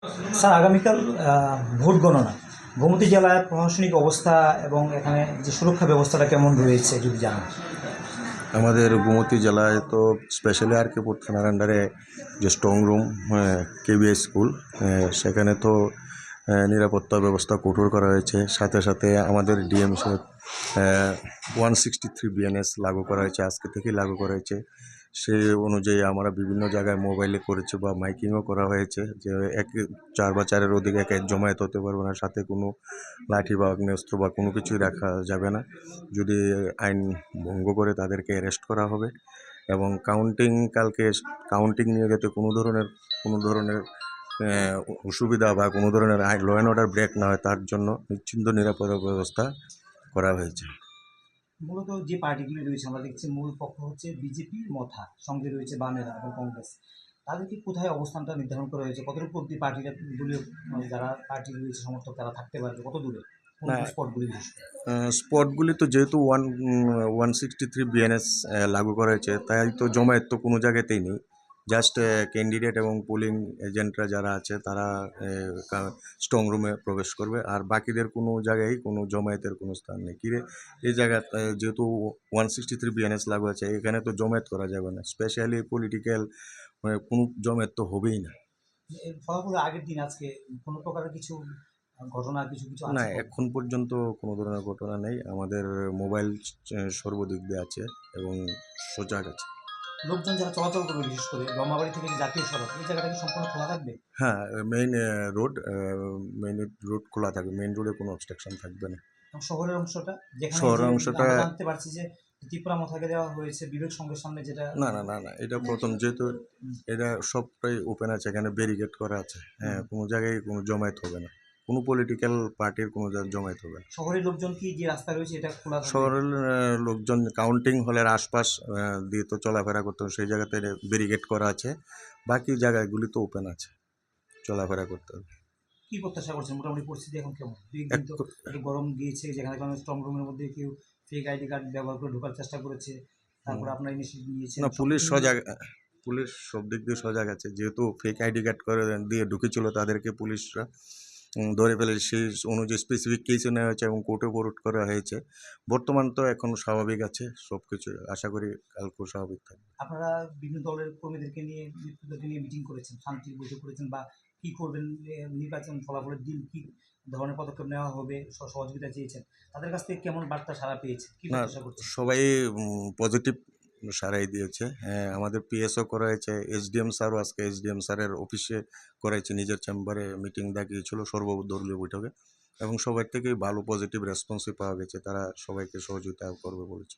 Sir, আগামীকাল vote গণনা। গোমতী জেলার প্রশাসনিক অবস্থা এবং এখানে যে সুরক্ষা ব্যবস্থাটা কেমন রয়েছে যদি জানান। আমাদের গোমতী জেলায় তো স্পেশালি আর.কে.পুর থানার আন্ডারে যে স্ট্রং রুম কেবিএস স্কুল, সেখানে তো নিরাপত্তা ব্যবস্থা কঠোর করা হয়েছে। সাথে সাথে আমাদের ডিএম সাহেব 163 বিএনএস লাগু করা হয়েছে, আজকে থেকেই লাগু করা হয়েছে। সেই অনুযায়ী আমরা বিভিন্ন জায়গায় মোবাইলে করেছি বা মাইকিংও করা হয়েছে যে চার বা চারের অধিক একে জমায়েত হতে পারবে না, সাথে কোনো লাঠি বা আগ্নেয়াস্ত্র বা কোনো কিছুই রাখা যাবে না। যদি আইন ভঙ্গ করে তাদেরকে অ্যারেস্ট করা হবে। এবং কালকে কাউন্টিং নিয়ে যাতে কোনো ধরনের অসুবিধা বা কোনো ধরনের ল অ্যান্ড অর্ডার ব্রেক না হয়, তার জন্য নিশ্চিন্ত নিরাপত্তা ব্যবস্থা করা হয়েছে। মূলত যে পার্টিগুলি রয়েছে আমরা দেখছি মূল পক্ষ হচ্ছে বিজেপি, মথা, সঙ্গে রয়েছে বামেরা এবং কংগ্রেস। তাদেরকে কোথায় অবস্থানটা নির্ধারণ করা হয়েছে? কতটুকু অব্দি পার্টিটা দলীয় যারা পার্টি রয়েছে সমর্থক তারা থাকতে পারবে, কত দূরে, কোন না, স্পটগুলি বিশেষ করে? স্পটগুলি তো যেহেতু 163 বিএনএস লাগু করা হয়েছে, তাই তো জমায়েত তো কোনো জায়গাতেই নেই। জাস্ট ক্যান্ডিডেট এবং পোলিং এজেন্টরা যারা আছে তারা স্ট্রং রুমে প্রবেশ করবে, আর বাকিদের কোনো জায়গায় কোনো জমায়েতের কোনো স্থান নেই। এই জায়গা যেহেতু 163 বিএনএস লাগু আছে, এখানে তো জমায়েত করা যাবে না। স্পেশালি পলিটিক্যাল কোনো জমায়েত তো হবেই না। এর ফলাফল আগের দিন আজকে কোনো প্রকারের কিছু ঘটনা কিছু কিছু না, আছে তো? এখন পর্যন্ত কোনো ধরনের ঘটনা নেই। আমাদের মোবাইল সর্বদিক দিয়ে আছে এবং সজাগ আছে। লোকজন যারা চলাচল করবে বিশেষ করে ব্রহ্মাবাড়ি থেকে যে জাতীয় সড়ক, এই জায়গাটা কি সম্পূর্ণ খোলা থাকবে? হ্যাঁ, রোড মেইন রোড খোলা থাকবে। মেইন রোডে কোনো অবস্ট্রাকশন থাকবে না। এবং শহরের অংশটা যেখানে যে শহরের অংশটা আমরা জানতে পারছি যে ত্রিপুরা মথাকে দেওয়া হয়েছে বিবেক সঙ্গের সামনে, যেটা না, না, না, না। এটা প্রথম যেহেতু এটা সবটাই ওপেন আছে, এখানে ব্যারিকেড করা আছে। হ্যাঁ, কোনো জায়গায় কোনো জমায়েত হবে না। কোনো পলিটিক্যাল পার্টির কোনো জমায়েত হবে না। শহরের লোকজন কি যে রাস্তা রয়েছে এটা খোলা থাকবে? শহরের লোকজন কাউন্টিং হলের আশপাশ দিয়ে তো চলাফেরা করতে হবে, সেই জায়গাতে ব্যারিকেড করা আছে। বাকি জায়গাগুলি তো ওপেন আছে, চলাফেরা করতে হবে। কি প্রত্যাশা করছেন? মোটামুটি পরিস্থিতি এখন কেমন? দুই একদিন তো একটু গরম গিয়েছে, যেখানে কারণে স্ট্রং রুমের মধ্যে কেউ ফেক আইডি কার্ড ব্যবহার করে ঢোকার চেষ্টা করেছে। তারপরে আপনারা ইনিশিয়েটিভ নিয়েছেন না, পুলিশ সবকিছু মিলে। সজাগ। পুলিশ সব দিক দিয়ে সজাগ আছে। যেহেতু ফেক আইডি কার্ড করে দিয়ে ঢুকেছিল, তাদেরকে পুলিশরা ধরে ফেলে সেই অনুযায়ী স্পেসিফিক কেসও নেওয়া হয়েছে এবং কোর্টে ফরওয়ার্ড করা হয়েছে। বর্তমান তো এখন স্বাভাবিক আছে সব কিছু। আশা করি কালকেও স্বাভাবিক থাকবে। আপনারা বিভিন্ন দলের কর্মীদেরকে নিয়ে, নেতৃত্বকে নিয়ে মিটিং করেছেন, শান্তির বৈঠক করেছেন, বা কি করবেন, নির্বাচন ফলাফলের দিন কি ধরনের পদক্ষেপ নেওয়া হবে, সহযোগিতা চেয়েছেন? তাদের কাছ থেকে কেমন বার্তা সাড়া পেয়েছেন, কি না, প্রত্যাশা করছেন? সবাই পজিটিভ সাড়াই দিয়েছে। হ্যাঁ, আমাদের পিএসও করা হয়েছে। এসডিএম স্যারও আজকে এসডিএম স্যারের অফিসে করাইছে, নিজের চেম্বারে মিটিং ডাকিয়েছিল সর্বদলীয় বৈঠকে, এবং সবার থেকেই ভালো পজিটিভ রেসপন্সই পাওয়া গেছে। তারা সবাইকে সহযোগিতা করবে বলেছে।